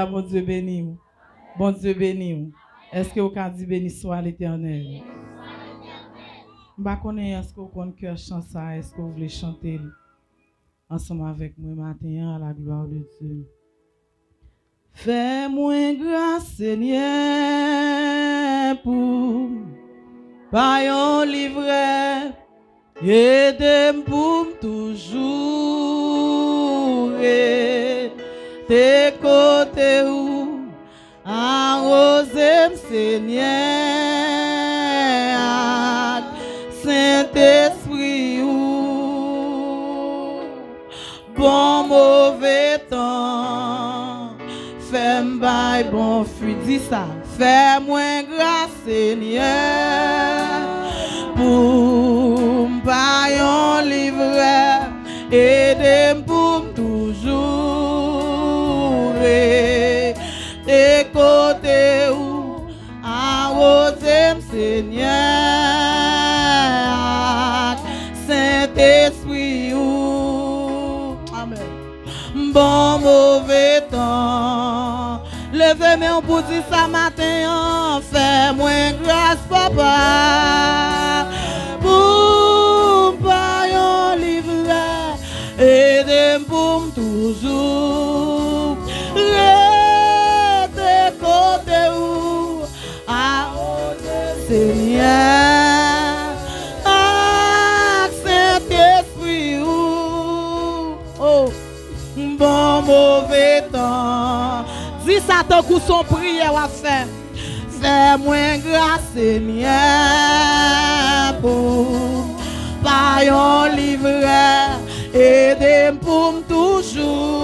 Bon Dieu béni ou. Bon Dieu béni ou. Est-ce que vous pouvez dire béni soit l'Éternel? Je ne sais pas est-ce que vous connaissez cœur chant ça, est-ce que vous voulez chanter ensemble avec moi matin à la gloire de Dieu. Fais-moi grâce Seigneur pour pas un livret, aide-moi pour toujours tes côtés où arroser Seigneur, Saint-Esprit ou bon mauvais temps, fais-moi bon fruit, dis ça, fais-moi grâce Seigneur pour pas un livret, aide-moi pour toujours tes côtés où arroser Seigneur, Saint-Esprit ou amen. Bon mauvais temps, levez-moi pour dire ça matin, fais-moi grâce papa pour pas un livret, aide-moi pour toujours tes côtés où arroser Seigneur, Saint-Esprit ou oh bon mauvais temps. Dis ça ton coup son prière à faire. Fais-moi grâce Seigneur pour pas un livret, aide-moi pour toujours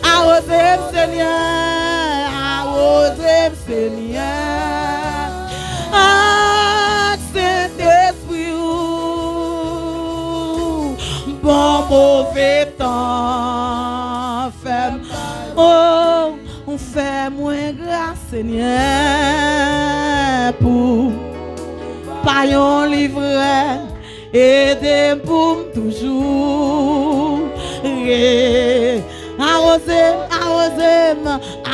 arroser Seigneur, arroser Seigneur, Saint-Esprit ou bon mauvais temps, fais-moi grâce Seigneur pour pas un livret, aide pour toujours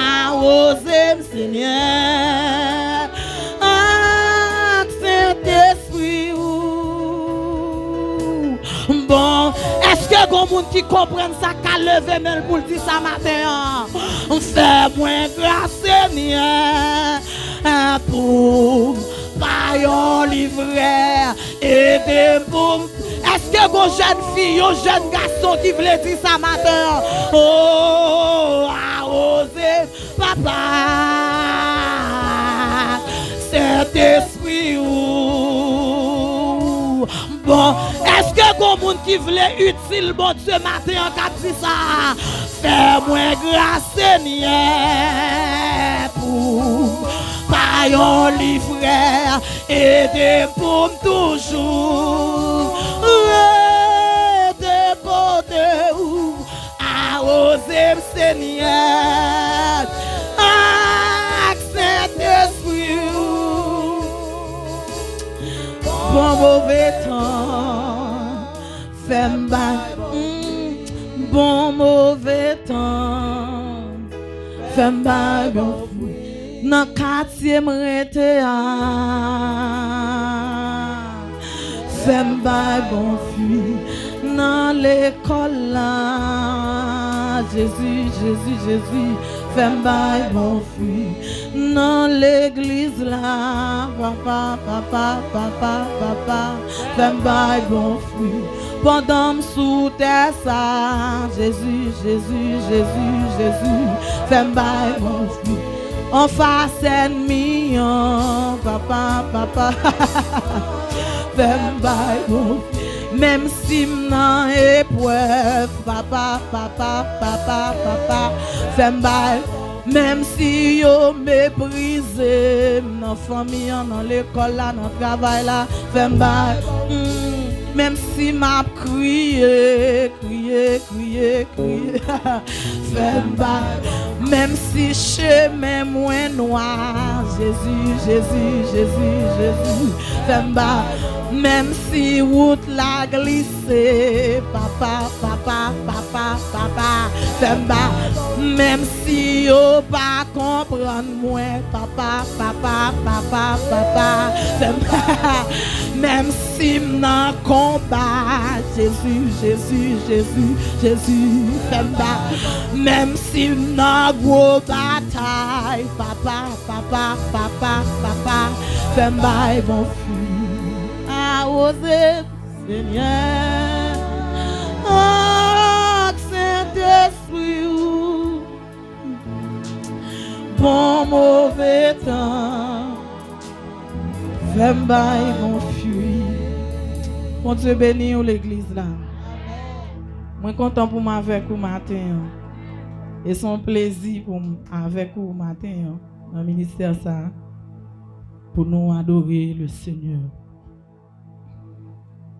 arroser Seigneur, Saint-Esprit ou bon. Est-ce que bon monde qui comprenne ça qu'a levé même pour dire ça matin? Fais-moi grâce Seigneur pour pas un livret, aide pour. Est-ce que vos jeunes filles, vos jeunes garçons qui veulent dire ça matin? Oh, arroser papa, Saint-Esprit ou bon. Est-ce que vos monde qui veulent utile bon Dieu matin en cap dit ça? Fais-moi grâce Seigneur pour pas un livret, aide pour toujours tes côtés où arroser Seigneur, Saint-Esprit bon mauvais temps, fais-moi bon mauvais temps, fais-moi bon fruit dans quartier m'rete fais-moi bon fruit dans l'école là, Jésus, Jésus, Jésus, fais-moi bon fruit dans l'église là, papa, papa, papa, papa, fais-moi bon fruit pendant sous terre ça, Jésus, Jésus, Jésus, Jésus, fais-moi bon fruit en face ennemi, papa, papa, fais-moi bon fruit. Même si m'en épreuve, papa, papa, papa, papa, fais-moi. Même si yo méprisé, dans la famille, dans l'école, dans le travail, là, fais-moi. Même si m'a crié, crié, crié, crié, fais-moi. Même si chemin moins noir, Jésus, Jésus, Jésus, Jésus, fais-moi. Même si route la glissé, papa, papa, papa, papa, fais-moi. Même si yo pas comprendre moi, papa, papa, papa, papa, fais-moi. Même si m'nan combat, Jésus, Jésus, Jésus, Jésus, fais-moi. Même si m'nan gros bataille, papa, papa, papa, papa, fais-moi, ils vont fuir. À oser, Seigneur, oh, Saint-Esprit, bon mauvais temps, fais-moi, ils vont fuir. Mon Dieu béni l'église là. Moi content pour moi avec vous matin. Et son plaisir pour avec vous matin dans le ministère ça pour nous adorer le Seigneur.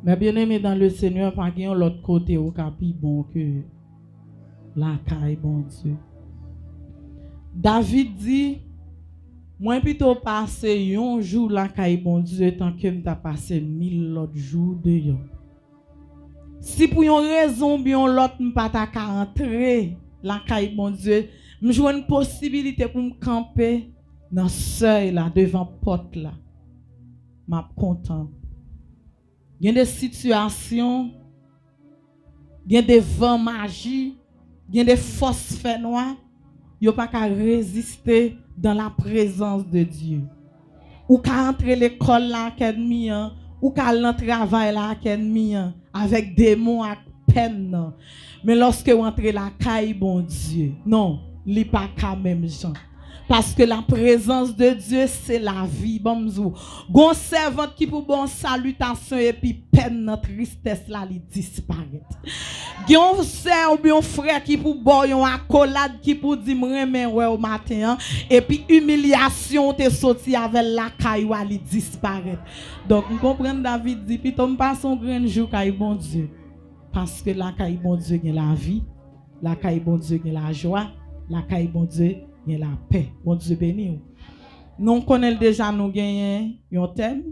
Mais bien aimé dans le Seigneur, pas qu'il y a l'autre côté au capi bon que la caille bon Dieu. David dit, moi plutôt passer un jour la caille bon Dieu tant que m'ta passé 1000 autres jours dehors. Si pour une raison bien l'autre m'pas ta entrer la caille bon Dieu, m'joue une possibilité pour me camper dans seuil là devant porte là. M'a content. Il y a des situations, il y a des vents magiques, il y a des forces faits noirs, il n'y a pas qu'à résister dans la présence de Dieu. Ou qu'à entrer l'école là ennemi, ou qu'à l'entrer travail là ennemi avec démons à peine. Mais lorsque vous entrez la caille bon Dieu, non, il n'est pas quand même gens. Parce que la présence de Dieu, c'est la vie. Bon, gon servante qui pour bon salutation et puis peine notre tristesse là, il disparaît. Gon sœur ou bien frère qui pour bon yon accolade qui pour dire remen ouais au matin et puis humiliation te sorti avec la caillou il disparaît. Donc vous comprenez David dit puis on passe un grand jour caille bon Dieu. Parce que la caille bon Dieu gagne la vie, la caille bon Dieu gagne la joie, la caille bon Dieu il y a la paix. Bon Dieu béni. Nous connaissons déjà nous gagnons un thème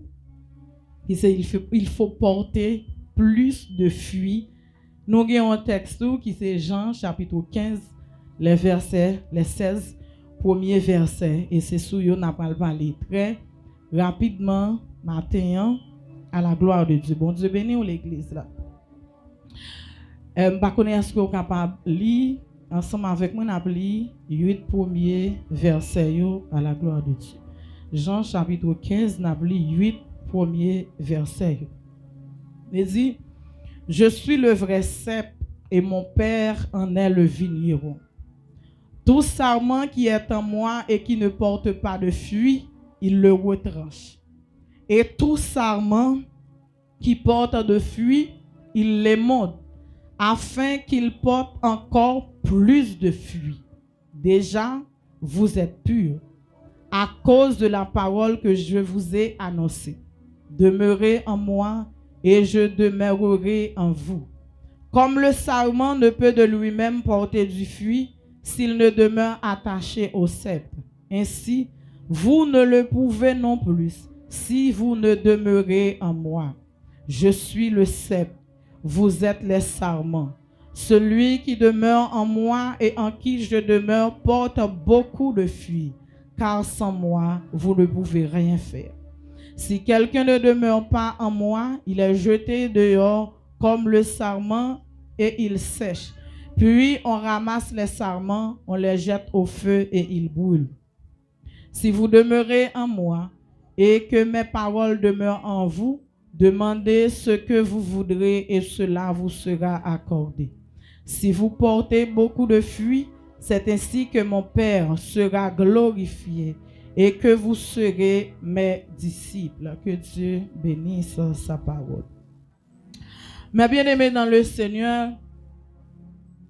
qui c'est il faut porter plus de fruits. Nous gagnons un texte qui c'est Jean chapitre 15 les 16 premiers versets et c'est sur nous n'a pas parler très rapidement matin à la gloire de Dieu. Bon Dieu béni l'église là. Pas connaître est-ce que vous capable lire ensemble avec moi, on a lu 8 premiers versets à la gloire de Dieu. Jean chapitre 15, on a lu 8 premiers versets. Il dit, je suis le vrai cep et mon Père en est le vigneron. Tout sarment qui est en moi et qui ne porte pas de fruits, il le retranche. Et tout sarment qui porte de fruits, il l'émonde, afin qu'il porte encore plus de fruits. Déjà, vous êtes purs à cause de la parole que je vous ai annoncée. Demeurez en moi et je demeurerai en vous. Comme le sarment ne peut de lui-même porter du fruit s'il ne demeure attaché au cep. Ainsi, vous ne le pouvez non plus si vous ne demeurez en moi. Je suis le cep. Vous êtes les sarments. Celui qui demeure en moi et en qui je demeure porte beaucoup de fruits, car sans moi, vous ne pouvez rien faire. Si quelqu'un ne demeure pas en moi, il est jeté dehors comme le sarment et il sèche. Puis on ramasse les sarments, on les jette au feu et ils brûlent. Si vous demeurez en moi et que mes paroles demeurent en vous, demandez ce que vous voudrez et cela vous sera accordé. Si vous portez beaucoup de fruits, c'est ainsi que mon Père sera glorifié et que vous serez mes disciples. Que Dieu bénisse sa parole. Mes bien-aimés dans le Seigneur,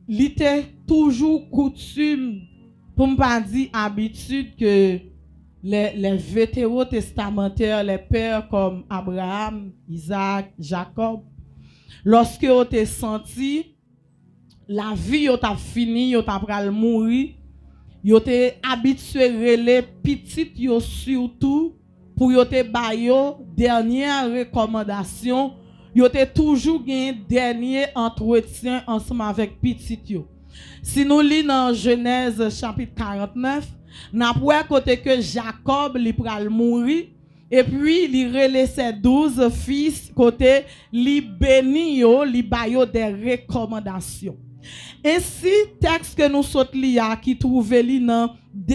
il était toujours coutume, pour ne pas dire habitude, que les vétéraux testamentaires, les pères comme Abraham, Isaac, Jacob, lorsque ils ont senti la vie a fini, ils ont mourir, ils ont habitué les petites surtout pour yo te bayo dernière recommandation, yo te toujours gagné dernier entretien ensemble avec petit yo. Si nous lisons dans Genèse chapitre 49, n'a pas côté que Jacob li pral mourir et puis li relè ses 12 fils côté li béni yo, li bayo des recommandations. Ainsi, texte que nous saute là qui trouve li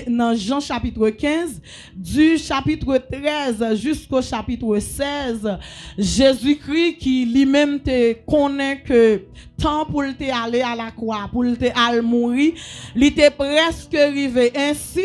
dans Jean chapitre 15, du chapitre 13 jusqu'au chapitre 16, Jésus-Christ qui lui-même te connaît que temps pour te aller à la croix, pour te aller mourir, il était presque arrivé. Ainsi,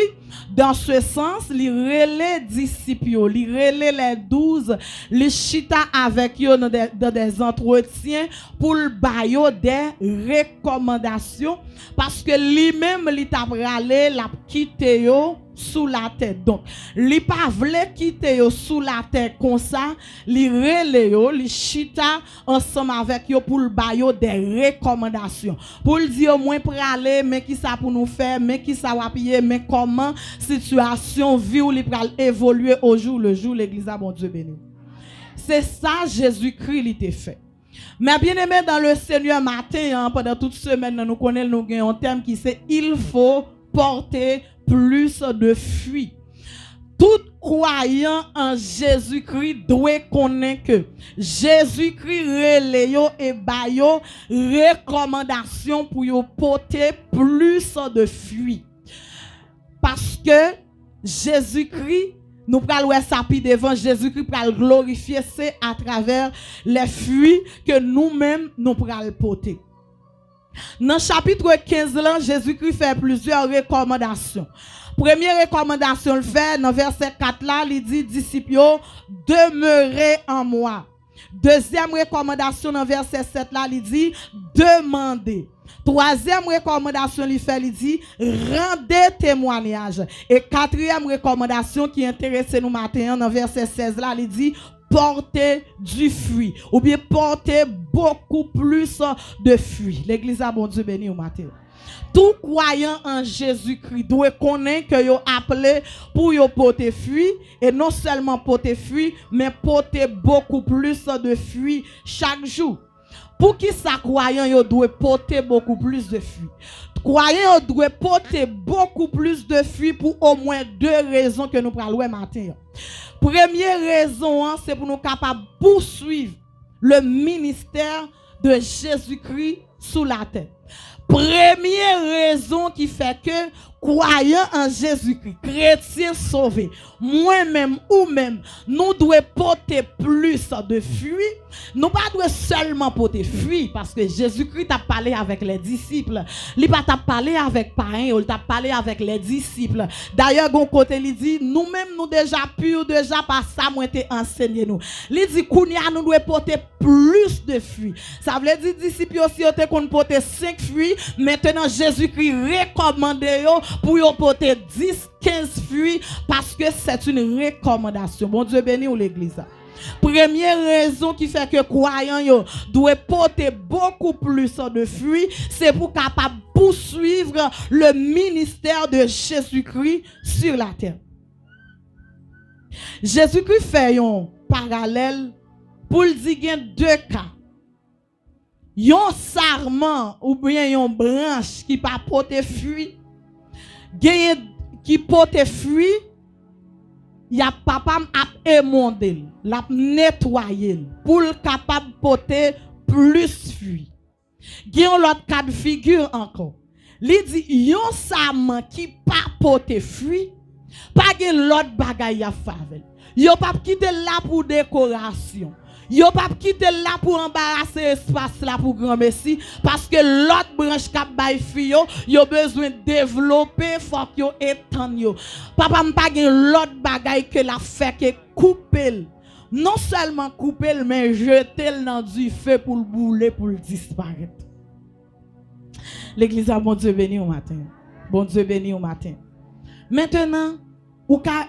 dans ce sens, il relait disciples, il relait les 12, les chita avec eux dans des entretiens pour le bailler des recommandations parce que lui-même, il t'a râlé, l'a quitté yo sous la tête. Donc, li pas vle quitter yo sous la tête comme ça, li relé yo, li chita ensemble avec yo pour le bailler des recommandations. Pour le dire moins pour aller, mais qui ça pour nous faire, mais qui ça va payer, mais comment situation vie ou li pral évoluer au jour le jour l'église a bon Dieu béni. C'est ça Jésus-Christ il t'a fait. Mais bien aimé dans le Seigneur matin, pendant toute semaine, nous connaissons nous gagnons un terme qui c'est il faut porter plus de fruits. Tout croyant en Jésus-Christ doit connaître que Jésus-Christ relè yo et ba yo recommandation pour yo porter plus de fruits. Parce que Jésus-Christ nous pral wè sa pi devant Jésus-Christ pral glorifier c'est à travers les fruits que nous-mêmes nous pral porter. Dans chapitre 15 là, Jésus-Christ fait plusieurs recommandations. Première recommandation le fait dans verset 4 là, il dit disciples demeurez en moi. Deuxième recommandation dans verset 7 là, il dit demandez. Troisième recommandation il fait, il dit rendez témoignage. Et quatrième recommandation qui intéresse nous matin dans verset 16 là, il dit porter du fruit ou bien porter beaucoup plus de fruits. L'église a bon Dieu béni au matin. Tout croyant en Jésus-Christ doit connaître que yo appelé pour yo porter fruit et non seulement porter fruit mais porter beaucoup plus de fruits chaque jour. Pour qui ça croyant yo doit porter beaucoup plus de fruits. Croyant yo doit porter beaucoup plus de fruits pour au moins deux raisons que nous parlons matin. Première raison, c'est pour nous capables de poursuivre le ministère de Jésus-Christ sous la terre. Première raison qui fait que croyant en Jésus-Christ, chrétien sauvé, moi-même ou même, nous devons porter plus de fruits. Nous pas devons seulement porter fruits parce que Jésus-Christ a parlé avec les disciples. Il pas t'a parlé avec parents, il t'a parlé avec les disciples. D'ailleurs, gon côté il dit nous-mêmes nous déjà purs déjà par ça moi t'ai enseigné nous. Il dit kounya nous devons porter plus de fruits. Ça veut dire disciples aussi ont qu'on porter 5 fruits, maintenant Jésus-Christ recommande yo pour yo porter 10, 15 fruits parce que c'est une recommandation. Bon Dieu béni ou l'église. Première raison qui fait que croyants yo doit porter beaucoup plus de fruits, c'est pour capable poursuivre le ministère de Jésus-Christ sur la terre. Jésus-Christ fait un parallèle pour dire deux cas. Yon sarment ou bien yon branche qui pas porter fruit, qui porte fruit, y a papa a émondé, l'a nettoyer pour capable porter plus fruit. Gen l'autre cas de figure encore. Li dit yon sarment qui pas porter fruit, pas gen l'autre bagaille à faire. Yo pas quitter là pour décoration. Yo pas quitter là pour embarrasser espace là pour grand messie parce que l'autre branche cap bay fiyo yo besoin développer faut que yo étendre yo. Papa m'pa gen l'autre bagaille que la fait que couper. Non seulement couper mais jeter dans du feu pour le bouler pour le disparaître. L'église a bon Dieu béni au matin. Bon Dieu béni au matin. Maintenant ou ka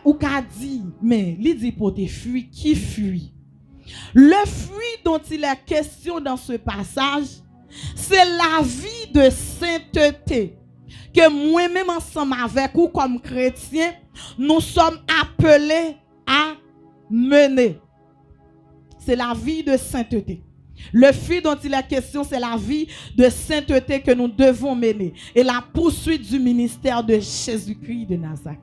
dit mais li dit pour tes fruits qui fuit. Le fruit dont il est question dans ce passage, c'est la vie de sainteté que moi-même ensemble avec vous comme chrétiens, nous sommes appelés à mener, c'est la vie de sainteté. Le fruit dont il est question, c'est la vie de sainteté que nous devons mener et la poursuite du ministère de Jésus-Christ de Nazareth.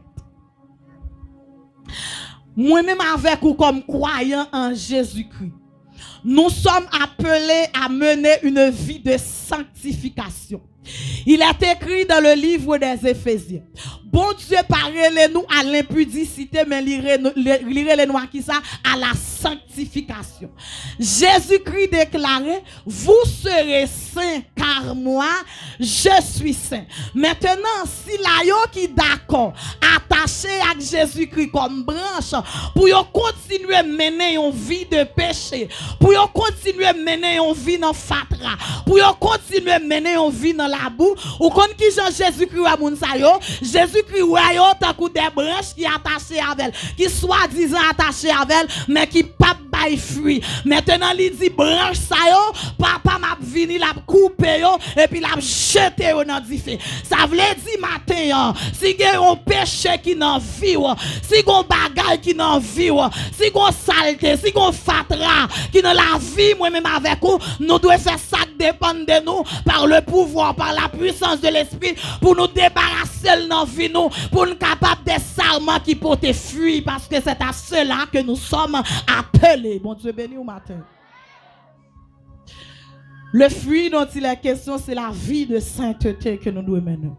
Moi-même avec ou comme croyant en Jésus-Christ, nous sommes appelés à mener une vie de sanctification. Il est écrit dans le livre des Éphésiens. Bon Dieu parlez-nous à l'impudicité, mais lirez-nous à qui ça? À la sanctification. Jésus-Christ déclarait, vous serez saints car moi, je suis saint. Maintenant, si l'ayon qui d'accord, attaché à Jésus-Christ comme branche, pour yon continuer à mener une vie de péché, pour yon continuer à mener une vie dans fatra, pour yon continuer à mener une vie dans la boue, ou quand qui Jean Jésus-Christ à moun sa yo, Jésus-Christ ouais yo tant que des branches qui attachées avec elle, qui soi-disant attachées avec elle, mais qui pas bay fruit. Maintenant il dit branche sa yo, papa m'a vini la couper yo et puis la jeter yo dans du feu. Ça veut dire matin si gen un péché qui dans vie, si gon bagay qui dans vie, si gon saleté, si gon fatra qui dans la vie moi même avec vous, nous devons faire ça dépendre de nous par le pouvoir, par la puissance de l'esprit pour nous débarrasser dans vie nous, pour nous capables des serments qui portent fruit parce que c'est à cela que nous sommes appelés. Bon Dieu béni au matin. Le fruit dont il est question, c'est la vie de sainteté que nous devons mener.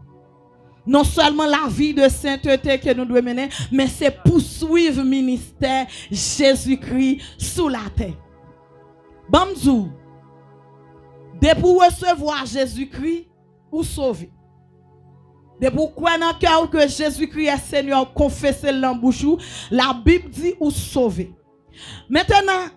Non seulement la vie de sainteté que nous devons mener, mais c'est poursuivre le ministère Jésus-Christ sous la terre. Bamzou, de pour recevoir Jésus-Christ ou sauver. De pour croire dans le cœur que Jésus-Christ est Seigneur, confesser l'embouchou, la Bible dit ou sauver. Maintenant,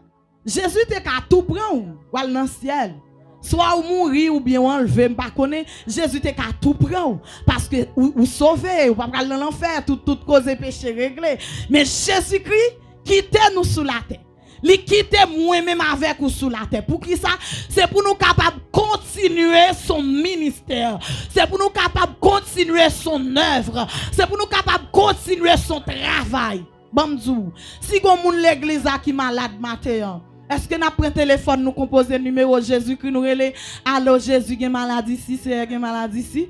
Jésus était qu'à tout prendre ou aller dans le ciel. Soit ou mourir ou bien enlever, pas connaître, Jésus était qu'à tout prendre parce que ou sauver, ou pas aller dans l'enfer, toute cause de péché réglé. Mais Jésus-Christ quittait nous sous la terre. Il quitte moi-même avec ou sous la terre. Pour qui ça? C'est pour nous capables de continuer son ministère. C'est pour nous capables de continuer son œuvre. C'est pour nous capables de continuer son travail. Bamdou, si vous avez l'église qui est malade matin, est-ce que nous prenons téléphone, nous composons le numéro Jésus-Christ, nous relais, allô Jésus, il y a maladie ici, c'est une maladie ici?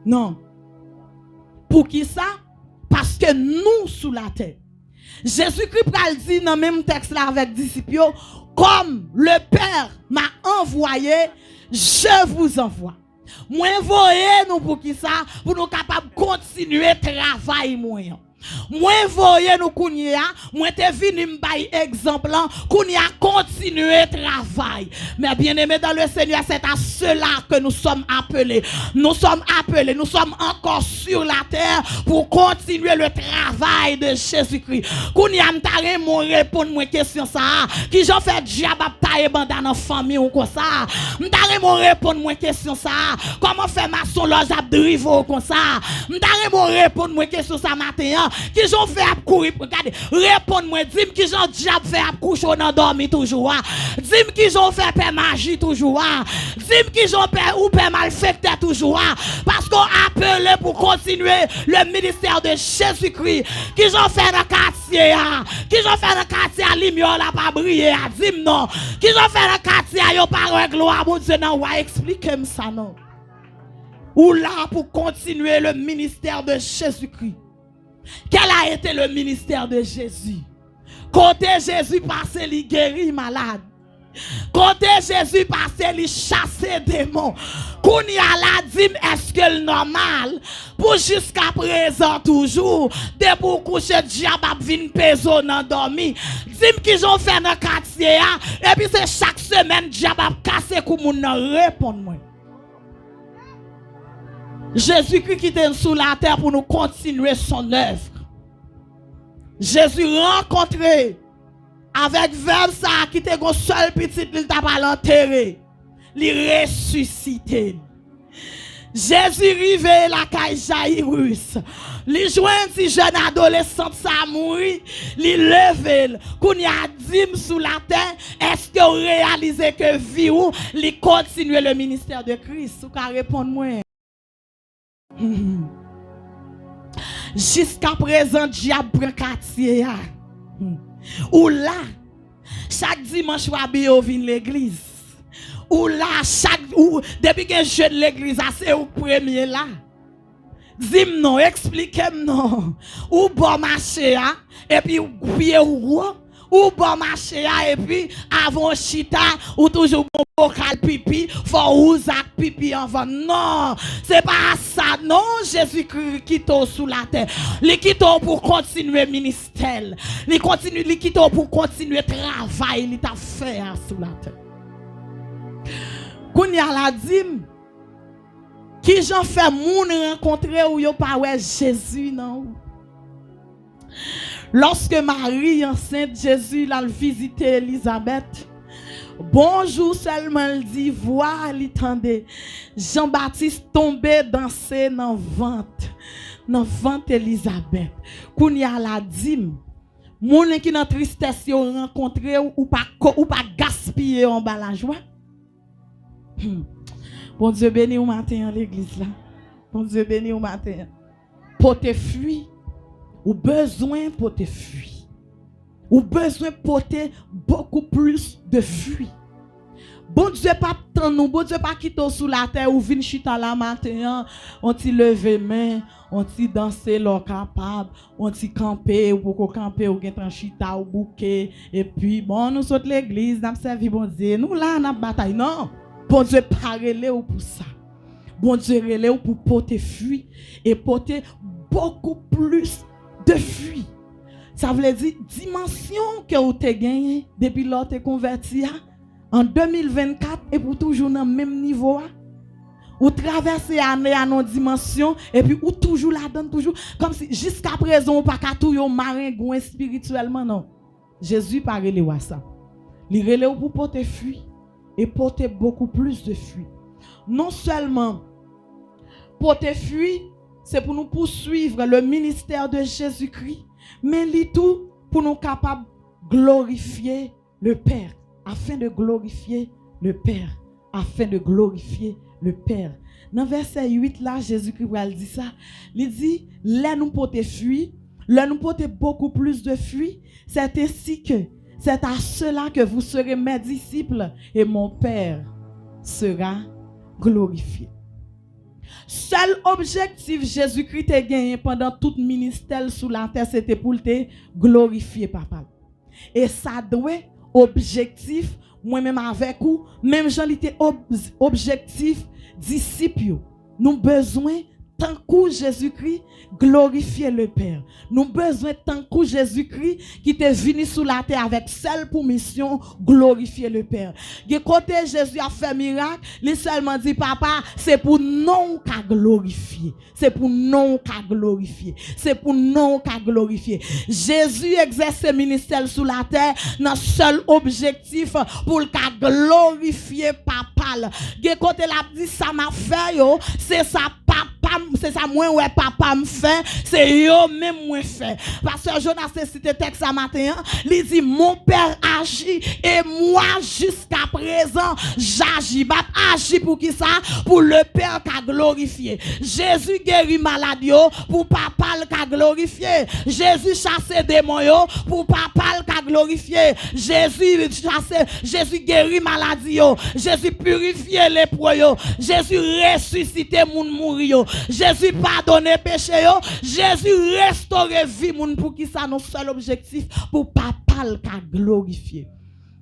Non. Pour qui ça? Parce que nous sous la terre. Jésus-Christ pral dit dans le même texte là avec disciples, comme le Père m'a envoyé, je vous envoie. Moi voyez nous pour qui ça? Pour nous capables de continuer le travail moyen. Moi voyez nous kounya, moi te vini m'bay exemple kounya continuer travail. Mais bien aimé dans le Seigneur, c'est à cela que nous sommes appelés. Nous sommes appelés, nous sommes encore sur la terre pour continuer le travail de Jésus-Christ. Kounya m'tare mon répondre moi question ça, qui j'en fait diable tailler banda dans famille ou comme ça. M'tare mon répondre moi question ça, comment faire maçon loge à drivo comme ça. M'tare mon répondre moi question ça matin. Qui j'en fait à courir, regardez, réponds-moi, dis-moi qui j'en diable fait à coucher dans dormir toujours, dis-moi qui j'en fait père magie toujours, dis-moi qui j'en fait ou père malfecté toujours, parce qu'on appelé pour continuer le ministère de Jésus-Christ, qui j'en fait dans le quartier, qui j'en fait dans le quartier à lumière là pas briller, dis-moi non, qui j'en fait dans le quartier à yo pas gloire, mon Dieu non, ouais, expliquez-moi ça non. Ou là pour continuer le ministère de Jésus-Christ. Quel a été le ministère de Jésus? Côté Jésus passé, il guérit malade. Côté Jésus passé, il chasse démons. Kounia la dit, est-ce que le normal? Pour jusqu'à présent toujours, de pour coucher diable vin peso nan dormi. Dis-moi qui j'ont fait dans le quartier, et puis c'est chaque semaine diable casse kou moun nan répondre. Jésus-Christ qui était sous la terre pour nous continuer son œuvre. Jésus rencontré avec verbe ça qui était un seul petit, il t'a pas l'enterré. Il ressuscité. Jésus rivé la caille Jairus. Il joint un petit jeune adolescent ça mourir. Il levé. Qu'on y a dit sous la terre. Est-ce que vous réalisez que vie ou il continue le ministère de Christ? Ou qu'à répondre moi. Jusqu'à présent, diable prend quartier. Ou là, chaque dimanche, vous venez l'église. Ou là, depuis que je de l'église, c'est au premier là. Dis-moi non, expliquez-moi non. Ou bon marché, et puis ou pied ou bon marché, et puis avant chita, ou toujours bon bocal pipi, faut ou zak pipi avant. Non, c'est pas ça, non. Jésus-Christ quitte sous la terre. Il quitte pour continuer le ministère. Il quitte pour continuer le travail, il t'a fait sous la terre. Quand il y a la dîme, qui j'en fais moun rencontrer ou yo pas ouais Jésus non. Lorsque Marie enceinte Jésus l'a visité Elisabeth. Bonjour seulement il dit voir l'entendait. Jean-Baptiste tombé danser dans ventre Elisabeth. Quand il y a la dîme, moun qui dans tristesse yo rencontrer ou pas gaspiller en bas la joie. Bon Dieu béni au matin à l'église là. Bon Dieu béni au matin. Pour te fuir, ou besoin pour te fuir. Ou besoin pour te beaucoup plus de fuir. Bon Dieu pas tant nous, bon Dieu pas quitter sous la terre ou vinn chita la matin, on t'y lever main, on t'y danser l'or capable, on t'y camper ou pour camper ou gen chita ou bouquet et puis bon nous saute l'église, n'a servi bon Dieu, nous là n'a bataille non. Bon Dieu parle ou pour ça. Bon Dieu relé ou pour porter fuir et porter beaucoup plus de fuir. Ça veut dire dimension que vous avez gagné depuis lors te converti en 2024 et pour toujours dans le même niveau. Ou traverser année à nos dimensions et puis ou toujours là-dedans toujours comme si jusqu'à présent ou pas qu'à tout yo maringouin spirituellement non. Jésus parle ou ça. Il relé ou pour porter fuir et porter beaucoup plus de fuite. Non seulement porter fuite, c'est pour nous poursuivre le ministère de Jésus-Christ, mais tout pour nous capables de glorifier le Père, afin de glorifier le Père, afin de glorifier le Père. Dans verset 8 là, Jésus-Christ va dire ça. Il dit, là nous porter fuite, là nous porter beaucoup plus de fuite, c'est ainsi que c'est à cela que vous serez mes disciples et mon Père sera glorifié. Seul objectif Jésus-Christ a gagné pendant tout ministère sous la terre, c'était pour te glorifier, papa. Et ça doit objectif, moi-même avec vous, même j'en étais objectif disciple. Nous besoin tant que Jésus-Christ glorifier le Père. Nous besoin tant que Jésus-Christ qui est venu sur la terre avec seule pour mission glorifier le Père. De côté Jésus a fait miracle, il seulement dit papa, c'est pour non qu'à glorifier. C'est pour non qu'à glorifier. C'est pour non qu'à glorifier. Jésus exerce ce ministère sur la terre dans seul objectif pour qu'à glorifier papa. De côté la dit ça m'a fait yo, c'est ça papa. C'est ça moi ouais papa me fait, c'est yo même moi fait. Pasteur Jonas cité texte ce matin, il dit mon père agit et moi jusqu'à présent j'agis. Bah agis pour qui ça? Pour le Père qu'a glorifié. Jésus guérit maladie pour papa qu'a glorifié. Jésus chasse démons pour papa qu'a glorifié. Jésus guérit maladie. Jésus purifie les lépreux. Jésus ressuscite moun mourir. Jésus pardonne péché. Jésus restaure vie moun pour qui ça nos seul objectif pour papa qu'a glorifié.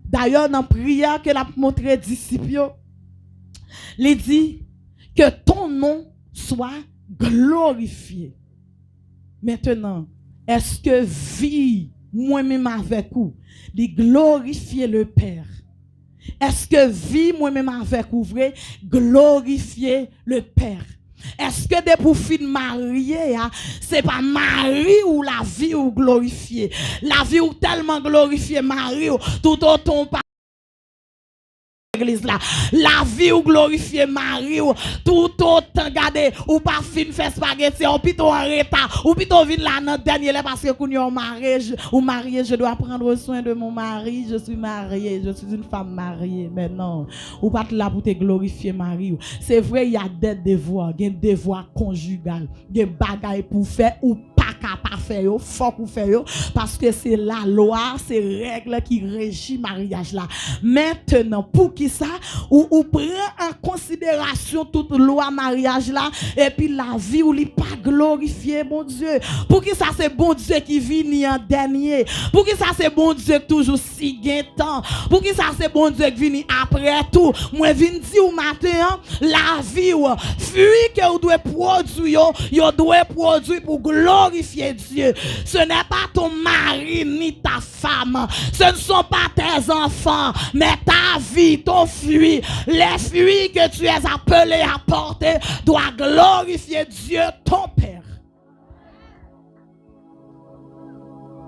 D'ailleurs dans prière que l'a montré disciples, il dit que ton nom soit glorifié. Maintenant, est-ce que vie moi-même avec vous, de glorifier le Père? Est-ce que vie moi-même avec vous, vrai, glorifier le Père? Est-ce que des pour fin marié, c'est pas Marie ou la vie ou glorifier? La vie ou tellement glorifier Marie ou tout autant pas l'église là. La vie ou glorifier Marie ou tout autant garder ou pas fin faire spaghetti ou plutôt en retard ou plutôt vinn là dans dernier parce que qu'on y a mariage ou marié je dois prendre soin de mon mari, je suis mariée, je suis une femme mariée. Mais non, ou pas là pour te glorifier Marie. C'est vrai il y a des devoirs, des devoirs conjugaux, des bagailles pour faire ou pas pas faire yo, faut pour faire yo parce que c'est la loi, c'est règle qui régit mariage là. Maintenant pour qui ça ou prend en considération toute loi mariage là et puis la vie ou li pas glorifier bon Dieu. Pour qui ça c'est bon Dieu qui vient en dernier. Pour qui ça c'est bon Dieu toujours si gain temps. Pour qui ça c'est bon Dieu qui vient après tout. Moi vinn dire au matin la vie ou fruit que vous devez produire, vous devez produire pour glorifier Dieu. Ce n'est pas ton mari ni ta femme. Ce ne sont pas tes enfants, mais ta vie, ton fruit. Les fruits que tu es appelé à porter doivent glorifier Dieu, ton Père.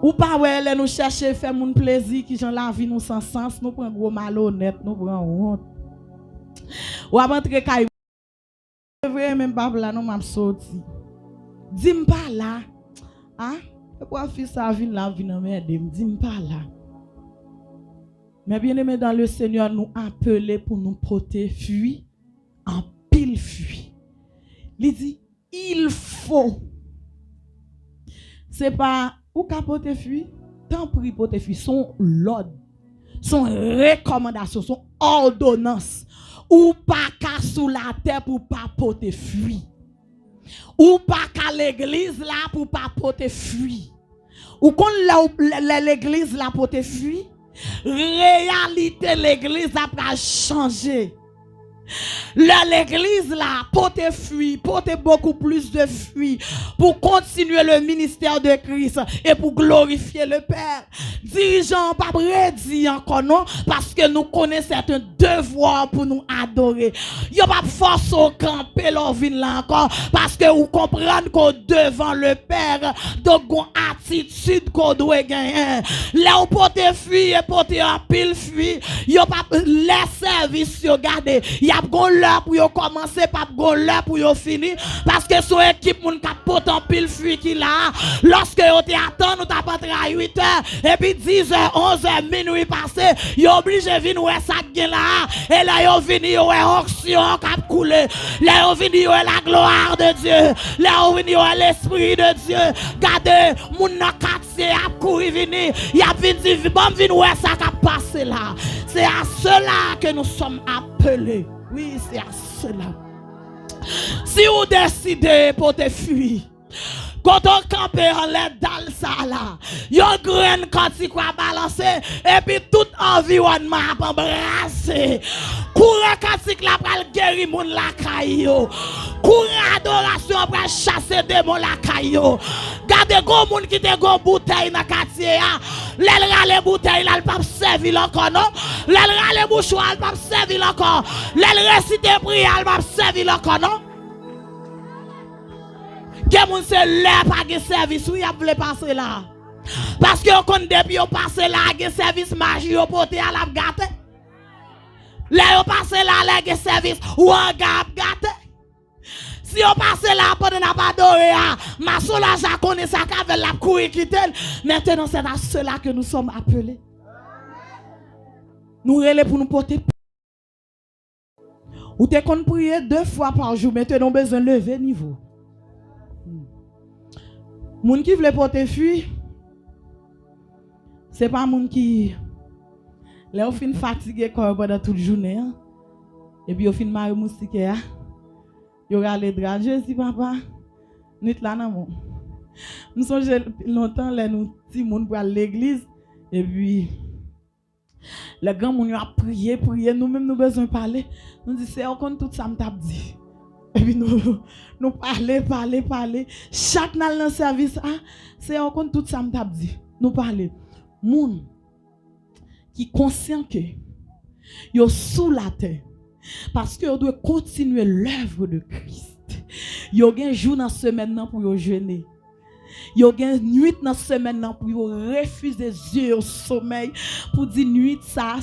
Ou pas ouais, nous chercher faire mon plaisir qui j'en la vie nous sans sens, nous prend gros malhonnête, nous prend honte. Ou avant de caille vrai même pas là non m'a sorti. Dis-moi pas là. Hein? Pourquoi fils ça vient là vient m'aider, dis-moi pas là. Mais bien aimé dans le Seigneur nous appeler pour nous porter fruit en pile fruit. Il dit il faut. C'est pas ou capoter fruit, tant pris porter fruit son l'ordre, son recommandation, son ordonnance. Ou pas qu'à sous la terre pour pas porter fruit. Ou pas qu'à l'église là pour pas porter fruit. Ou qu'on l'église là porter fruit, réalité l'église a pas changé. L'église là porter fruit, porter beaucoup plus de fruits pour continuer le ministère de Christ et pour glorifier le Père. Dirigeants pas prédit encore non parce que nous connaissons un devoir pour nous adorer. Yo pas force au camper l'ovine là encore parce que vous comprenez qu'on devant le Père donc une attitude qu'on doit gagner. Là porter fruit et porter un pile fruit, yo pas les services yo garder. Y a gon l'heure pour yo commencer, pas gon l'heure pour yo finir parce que son équipe moun ka pote en pile fruit qui là lorsque yo te attend nous t'a rentré à 8h et puis 10h 11h minuit passé yo obligé venir ouais ça gain là et là yo vini ouais onction cap couler là yo vini ouais la gloire de Dieu là yo vini ouais l'esprit de Dieu gardez moun nan quartier a courir venir y a vini bon vini ouais ça cap passer là c'est à cela que nous sommes appelés. Oui, c'est à cela. Si vous décidez pour te fuir, quand on campe en l'air dans ça là, yon graine quand il quoi balancer et puis tout environnement a embrassé. Courant quand il la pral guérir moun la caillou. Courant adoration pral chasser démon la caillou. Gardez go moun qui te go bouteille dans quartier a. L'el rale bouteille là pas servir encore non. L'el rale mouchoir pas servir encore. L'el réciter prière pas servir encore non. Que moun se lè pas de service ou y a voulu passer là. Parce que on compte depuis on passe là de service magie au porter à la gâte. Là on passe là les service ou en gâte. Si on passe là pendant n'a pas adoré ma soulage a connaît ça qu'avec la courir quitter. Maintenant c'est à cela que nous sommes appelés. Nous relais pour nous porter. Ou t'es qu'on prier 2 fois par jour, maintenant besoin de lever niveau. Moun qui veut porter fuir, c'est pas moun qui là au fin fatigué pendant toute journée et puis au fin mari moustique yo rale drap je dis papa nuit là nan mon nous songe longtemps là nous ti moun pour l'église et puis les grands moun a prié nous même nous besoin parler nous dit c'est on compte tout ça me t'a dit. Et puis nous parler. Chaque dans le service, c'est encore tout ça me dit. Nous parler. Moun qui conscient que yo sous la terre parce que on doit continuer l'œuvre de Christ. Yo gen jour dans semaine pour yo jeûner. Yo gen nuit dans semaine pour yo refuser yeux au sommeil pour dire nuit ça